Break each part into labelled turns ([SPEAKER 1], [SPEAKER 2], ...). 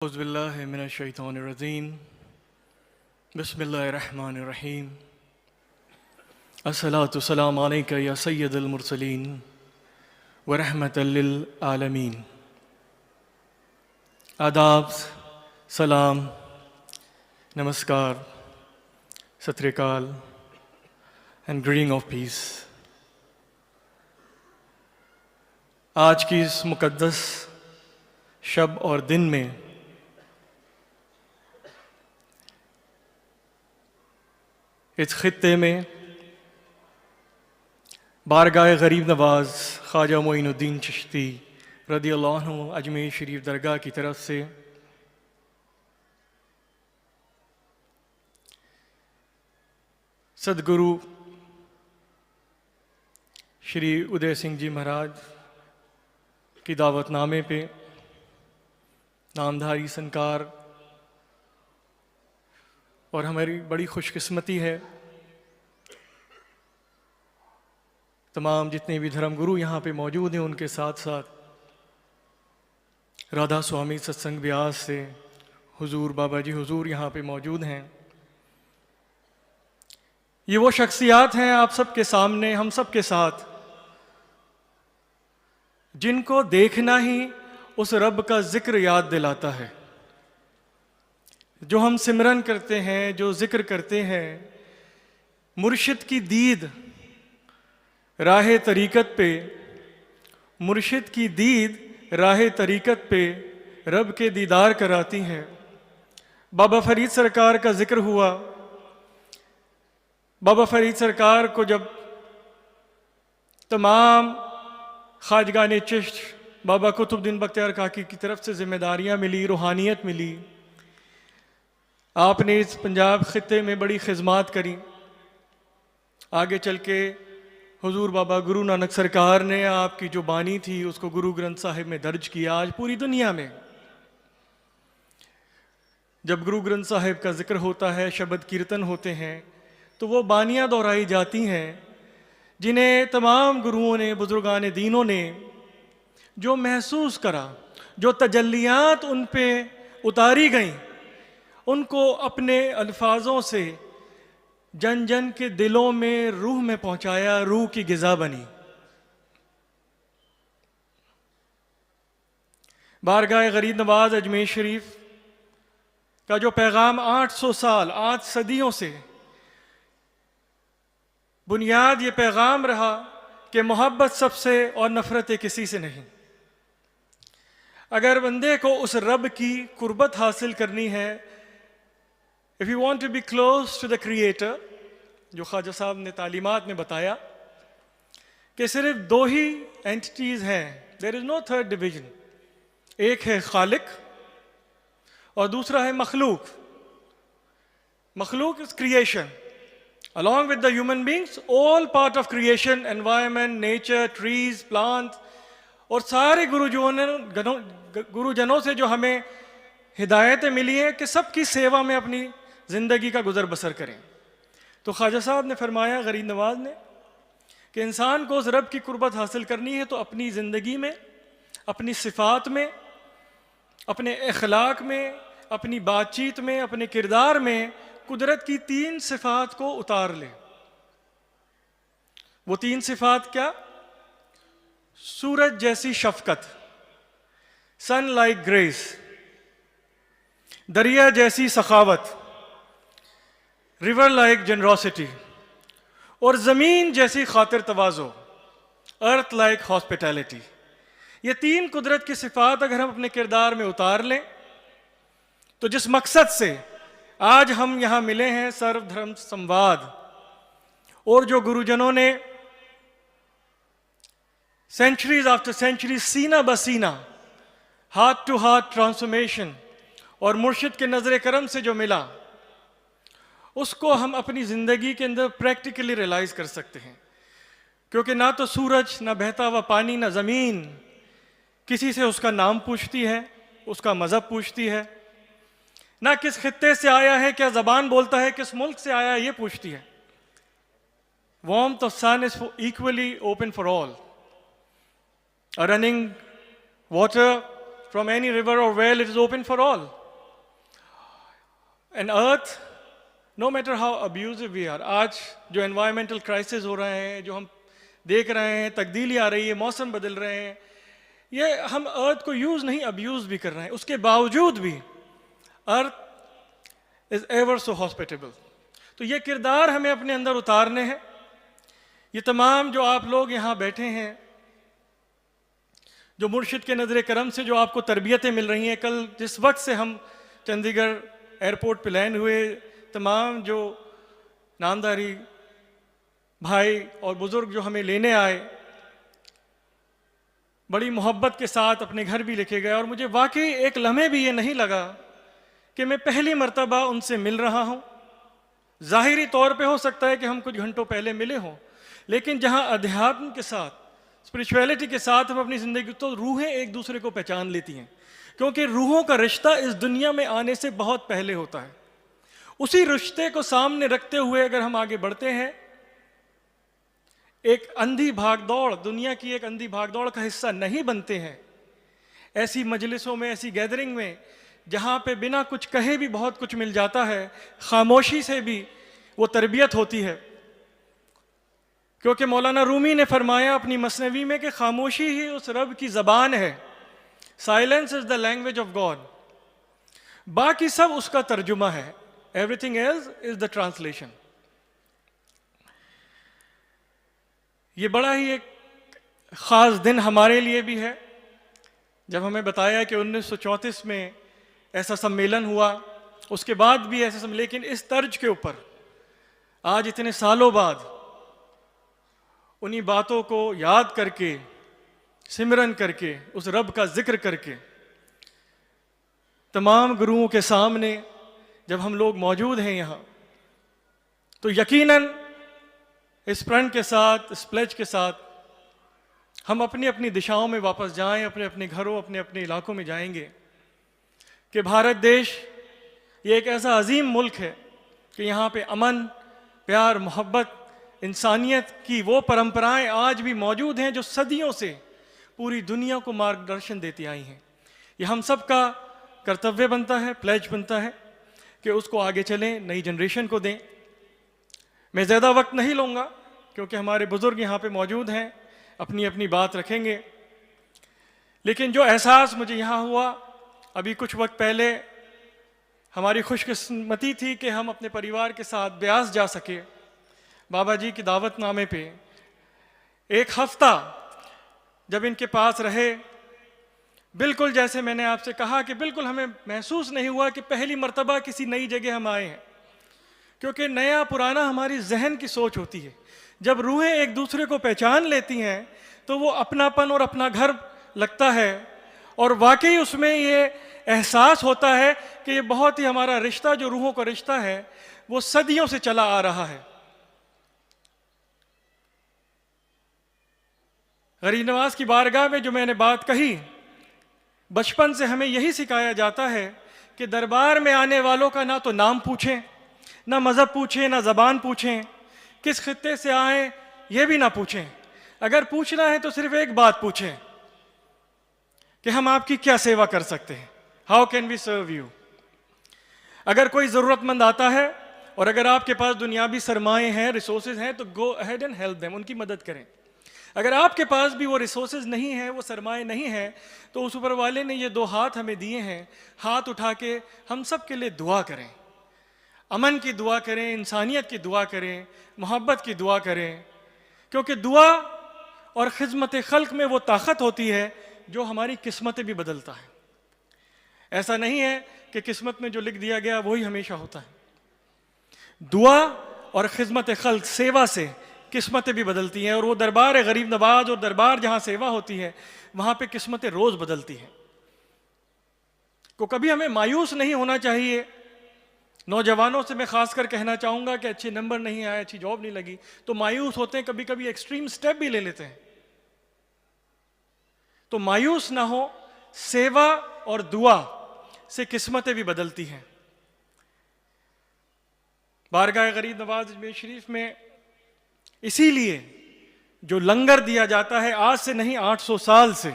[SPEAKER 1] औज़ुबिल्लाहि मिनश्शैतानिर्रजीम बिस्मिल्लाहिर्रहमानिर्रहीम अस्सलातु वस्सलामु अलैका या सय्यदल मुरसलीन व रहमतल लिल आलमीन। आदाब, सलाम, नमस्कार, सत श्री अकाल एंड ग्रीटिंग ऑफ पीस। आज की इस मुक़द्दस शब और दिन में इस खित्ते में बारगाह गरीब नवाज ख्वाजा मोइनुद्दीन चिश्ती रदियल्लाहु अन्हु अजमेर शरीफ दरगाह की तरफ से सदगुरु श्री उदय सिंह जी महाराज की दावतनामे पे नामधारी संकार और हमारी बड़ी खुशकिस्मती है तमाम जितने भी धर्मगुरु यहाँ पे मौजूद हैं, उनके साथ साथ राधा स्वामी सत्संग व्यास से हुजूर बाबा जी हुजूर यहाँ पे मौजूद हैं। ये वो शख्सियात हैं आप सबके सामने, हम सब के साथ, जिनको देखना ही उस रब का जिक्र याद दिलाता है। जो हम सिमरन करते हैं, जो जिक्र करते हैं, मुर्शिद की दीद राह तरीकत पे, मुर्शिद की दीद राह तरीकत पे रब के दीदार कराती हैं। बाबा फरीद सरकार का जिक्र हुआ। बाबा फरीद सरकार को जब तमाम ख्वाजगाने चिश्त बाबा कुतुबुद्दीन बख्तियार काकी की तरफ से जिम्मेदारियां मिली, रूहानियत मिली, आपने इस पंजाब खित्ते में बड़ी खिदमत करी। आगे चल के हुजूर बाबा गुरु नानक सरकार ने आपकी जो बानी थी उसको गुरु ग्रंथ साहिब में दर्ज किया। आज पूरी दुनिया में जब गुरु ग्रंथ साहिब का जिक्र होता है, शब्द कीर्तन होते हैं, तो वो बानियाँ दोहराई जाती हैं जिन्हें तमाम गुरुओं ने, बुजुर्गान दीनों ने जो महसूस करा, जो तजल्लियात उन पे उतारी गईं, उनको अपने अल्फाजों से जन जन के दिलों में, रूह में पहुंचाया, रूह की गिज़ा बनी। बारगाह गरीब नवाज अजमेर शरीफ का जो पैगाम 800 साल, 8 सदियों से बुनियाद ये पैगाम रहा कि मोहब्बत सबसे और नफरत किसी से नहीं। अगर बंदे को उस रब की कुर्बत हासिल करनी है, if you want to be close to the creator, जो ख्वाजा साहब ने तालीमात में बताया कि सिर्फ दो ही एंटिटीज़ हैं, there is no third division. एक है खालिक और दूसरा है मखलूक। मखलूक is creation, along with the human beings, all part of creation, environment, nature, trees, plants, और सारे गुरुजनों से जो हमें हिदायतें मिली हैं कि सबकी सेवा में अपनी ज़िंदगी का गुजर बसर करें। तो ख्वाजा साहब ने फरमाया, गरीब नवाज ने, कि इंसान को उस रब की कुर्बत हासिल करनी है तो अपनी ज़िंदगी में, अपनी सिफ़ात में, अपने अखलाक में, अपनी बातचीत में, अपने किरदार में कुदरत की 3 सिफ़ात को उतार ले। वो 3 सिफ़ात क्या? सूरज जैसी शफ़क़त, सन लाइक ग्रेस, दरिया जैसी सखावत, रिवर लाइक जनरोसिटी, और ज़मीन जैसी खातिर तवाज़ो, अर्थ लाइक हॉस्पिटैलिटी। ये 3 कुदरत की सिफ़ात अगर हम अपने किरदार में उतार लें तो जिस मकसद से आज हम यहाँ मिले हैं, सर्वधर्म संवाद, और जो गुरुजनों ने सेंचुरीज आफ्टर सेंचुरी, सीना बसीना, हार्ट टू हार्ट ट्रांसफॉर्मेशन और मुर्शिद के नज़र करम से जो मिला, उसको हम अपनी ज़िंदगी के अंदर प्रैक्टिकली रियलाइज़ कर सकते हैं। क्योंकि ना तो सूरज, ना बहता हुआ पानी, ना ज़मीन किसी से उसका नाम पूछती है, उसका मज़हब पूछती है, ना किस खित्ते से आया है, क्या ज़बान बोलता है, किस मुल्क से आया है, ये पूछती है। Warmth of sun is equally open for all. A running water from any river or well, it is open for all. And earth, no matter how abusive we are, आज जो environmental crisis हो रहे हैं, जो हम देख रहे हैं, तब्दीली आ रही है, मौसम बदल रहे हैं, ये हम अर्थ को यूज नहीं अब्यूज भी कर रहे हैं, उसके बावजूद भी earth is ever so hospitable. तो ये किरदार हमें अपने अंदर उतारने हैं। ये तमाम जो आप लोग यहाँ बैठे हैं, जो मुर्शिद के नज़र करम से जो आपको तरबियतें मिल रही हैं, कल जिस वक्त से हम चंडीगढ़ एयरपोर्ट पे लैंड हुए, तमाम जो नामदारी भाई और बुज़ुर्ग जो हमें लेने आए, बड़ी मोहब्बत के साथ अपने घर भी लेके गए, और मुझे वाकई एक लम्हे भी ये नहीं लगा कि मैं पहली मर्तबा उनसे मिल रहा हूँ। ज़ाहिरी तौर पे हो सकता है कि हम कुछ घंटों पहले मिले हों, लेकिन जहाँ अध्यात्म के साथ, स्पिरिचुअलिटी के साथ हम अपनी ज़िंदगी, तो रूहें एक दूसरे को पहचान लेती हैं, क्योंकि रूहों का रिश्ता इस दुनिया में आने से बहुत पहले होता है। उसी रिश्ते को सामने रखते हुए अगर हम आगे बढ़ते हैं, एक अंधी भागदौड़, दुनिया की एक अंधी भागदौड़ का हिस्सा नहीं बनते हैं, ऐसी मजलिसों में, ऐसी गैदरिंग में, जहाँ पे बिना कुछ कहे भी बहुत कुछ मिल जाता है, खामोशी से भी वो तरबियत होती है। क्योंकि मौलाना रूमी ने फरमाया अपनी मसनवी में कि खामोशी ही उस रब की ज़बान है, silence is the language of God, बाकी सब उसका तर्जुमा है, everything else is the translation. ये बड़ा ही एक ख़ास दिन हमारे लिए भी है, जब हमें बताया कि 1934 में ऐसा सम्मेलन हुआ, उसके बाद भी ऐसा सम्मेलन, लेकिन इस तर्ज के ऊपर आज इतने सालों बाद उन्हीं बातों को याद करके, सिमरन करके, उस रब का जिक्र करके, तमाम गुरुओं के सामने जब हम लोग मौजूद हैं यहाँ, तो यकीनन इस प्रण के साथ, इस प्लेज के साथ हम अपनी अपनी दिशाओं में वापस जाएं, अपने अपने घरों, अपने अपने इलाकों में जाएंगे कि भारत देश ये एक ऐसा अजीम मुल्क है कि यहाँ पे अमन, प्यार, मोहब्बत, इंसानियत की वो परंपराएं आज भी मौजूद हैं जो सदियों से पूरी दुनिया को मार्गदर्शन देती आई हैं। ये हम सब का कर्तव्य बनता है, प्लेज बनता है कि उसको आगे चलें, नई जनरेशन को दें। मैं ज़्यादा वक्त नहीं लूँगा क्योंकि हमारे बुज़ुर्ग यहाँ पे मौजूद हैं, अपनी अपनी बात रखेंगे। लेकिन जो एहसास मुझे यहाँ हुआ, अभी कुछ वक्त पहले हमारी खुशकिस्मती थी कि हम अपने परिवार के साथ ब्यास जा सके, बाबा जी की दावतनामे पे। एक हफ्ता जब इनके पास रहे, बिल्कुल जैसे मैंने आपसे कहा कि बिल्कुल हमें महसूस नहीं हुआ कि पहली मर्तबा किसी नई जगह हम आए हैं, क्योंकि नया पुराना हमारी जहन की सोच होती है। जब रूहें एक दूसरे को पहचान लेती हैं तो वो अपनापन और अपना घर लगता है, और वाकई उसमें ये एहसास होता है कि ये बहुत ही हमारा रिश्ता, जो रूहों का रिश्ता है, वो सदियों से चला आ रहा है। गरीब नवाज की बारगाह में जो मैंने बात कही, बचपन से हमें यही सिखाया जाता है कि दरबार में आने वालों का ना तो नाम पूछें, ना मज़हब पूछें, ना ज़बान पूछें, किस खित्ते से आए ये भी ना पूछें। अगर पूछना है तो सिर्फ एक बात पूछें कि हम आपकी क्या सेवा कर सकते हैं, how can we serve you. अगर कोई ज़रूरतमंद आता है और अगर आपके पास दुनियावी सरमाए हैं, रिसोर्सेज हैं, तो go ahead and help them, उनकी मदद करें। अगर आपके पास भी वो रिसोर्सेज नहीं है, वो सरमाए नहीं है, तो उस ऊपर वाले ने ये दो हाथ हमें दिए हैं, हाथ उठा के हम सब के लिए दुआ करें, अमन की दुआ करें, इंसानियत की दुआ करें, मोहब्बत की दुआ करें, क्योंकि दुआ और खिदमत खल्क में वो ताकत होती है जो हमारी किस्मतें भी बदलता है। ऐसा नहीं है कि किस्मत में जो लिख दिया गया वही हमेशा होता है। दुआ और खिदमत खल्क, सेवा से किस्मतें भी बदलती हैं, और वो दरबार गरीब नवाज और दरबार जहाँ सेवा होती है वहाँ पे किस्मतें रोज़ बदलती हैं। तो कभी हमें मायूस नहीं होना चाहिए। नौजवानों से मैं खासकर कहना चाहूँगा कि अच्छे नंबर नहीं आए, अच्छी जॉब नहीं लगी, तो मायूस होते हैं, कभी कभी एक्सट्रीम स्टेप भी ले लेते हैं। तो मायूस ना हो, सेवा और दुआ से किस्मतें भी बदलती हैं। बारगाह गरीब नवाज अजमेर शरीफ में इसीलिए जो लंगर दिया जाता है आज से नहीं 800 साल से,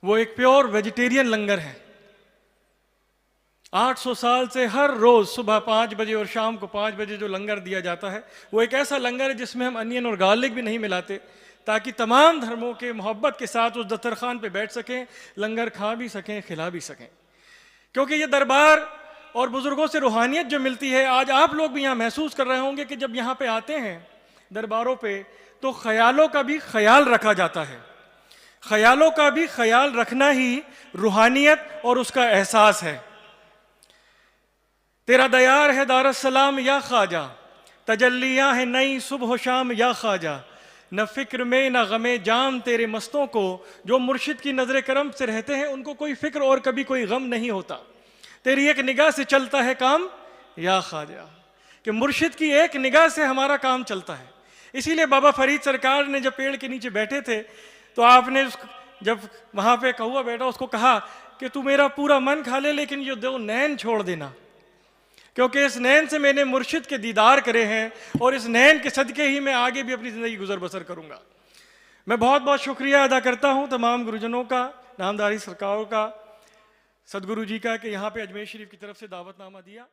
[SPEAKER 1] वो एक प्योर वेजिटेरियन लंगर है। 800 साल से हर रोज सुबह 5 बजे और शाम को 5 बजे जो लंगर दिया जाता है वो एक ऐसा लंगर है जिसमें हम अनियन और गार्लिक भी नहीं मिलाते, ताकि तमाम धर्मों के मोहब्बत के साथ उस दस्तरखान पे बैठ सकें, लंगर खा भी सकें, खिला भी सकें। क्योंकि ये दरबार और बुजुर्गों से रूहानियत जो मिलती है, आज आप लोग भी यहाँ महसूस कर रहे होंगे कि जब यहाँ पे आते हैं दरबारों पे तो ख्यालों का भी ख्याल रखा जाता है। ख्यालों का भी ख्याल रखना ही रूहानियत और उसका एहसास है। तेरा दयार है दारुस्सलाम या ख्वाजा, तजल्लियाँ है नई सुबह शाम या ख्वाजा, न फिक्र में न गमे जाम तेरे मस्तों को, जो मुर्शिद की नजर करम से रहते हैं उनको कोई फिक्र और कभी कोई गम नहीं होता। तेरी एक निगाह से चलता है काम या ख्वाजा, कि मुर्शिद की एक निगाह से हमारा काम चलता है। इसीलिए बाबा फरीद सरकार ने जब पेड़ के नीचे बैठे थे तो आपने जब वहां पे कौवा बैठा उसको कहा कि तू मेरा पूरा मन खा ले लेकिन ये दो नैन छोड़ देना, क्योंकि इस नैन से मैंने मुर्शिद के दीदार करे हैं और इस नैन के सदके ही मैं आगे भी अपनी ज़िंदगी गुजर बसर करूँगा। मैं बहुत बहुत शुक्रिया अदा करता हूँ तमाम गुरुजनों का, नामदारी सरकारों का, सदगुरु जी का, कि यहाँ पे अजमेर शरीफ की तरफ से दावतनामा दिया।